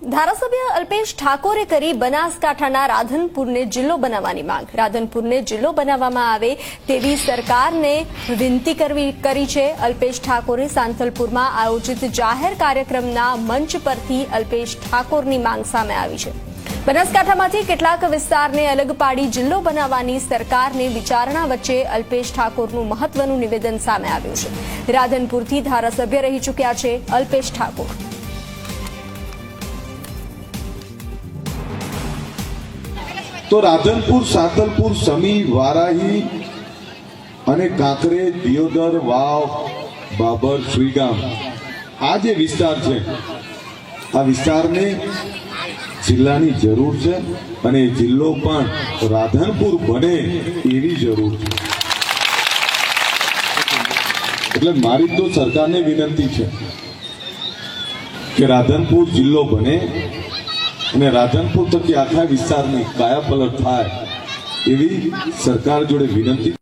ધારાસભ્ય અલ્પેશ ઠાકોરે કરી બનાસકાંઠાના રાધનપુરને જિલ્લો બનાવવાની માંગ. રાધનપુરને જિલ્લો બનાવવામાં આવે તેવી સરકારને વિનંતી કરી છે. અલ્પેશ ઠાકોરે સાંતલપુરમાં આયોજિત જાહેર કાર્યક્રમના મંચ પરથી અલ્પેશ ઠાકોરની માંગ સામે આવી છે. બનાસકાંઠામાંથી કેટલાક વિસ્તારને અલગ પાડી જિલ્લો બનાવવાની સરકારની વિચારણા વચ્ચે અલ્પેશ ઠાકોરનું મહત્વનું નિવેદન સામે આવ્યું છે. રાધનપુરથી ધારાસભ્ય રહી ચૂક્યા છે અલ્પેશ ઠાકોર. તો રાધનપુર, સાંતલપુર, સમી, વારાહી અને કાંકરેજ, દિયોદર, વાવ, બાબર, શ્રીગામ આ જે વિસ્તાર છે, આ વિસ્તારને જિલ્લાની જરૂર છે અને જિલ્લો પણ રાધનપુર બને એવી જરૂર છે. એટલે મારી તો સરકારને વિનંતી છે કે રાધનપુર જિલ્લો બને અને રાધનપુર થકી આખા વિસ્તારની કાયાપલટ થાય એવી સરકાર જોડે વિનંતી.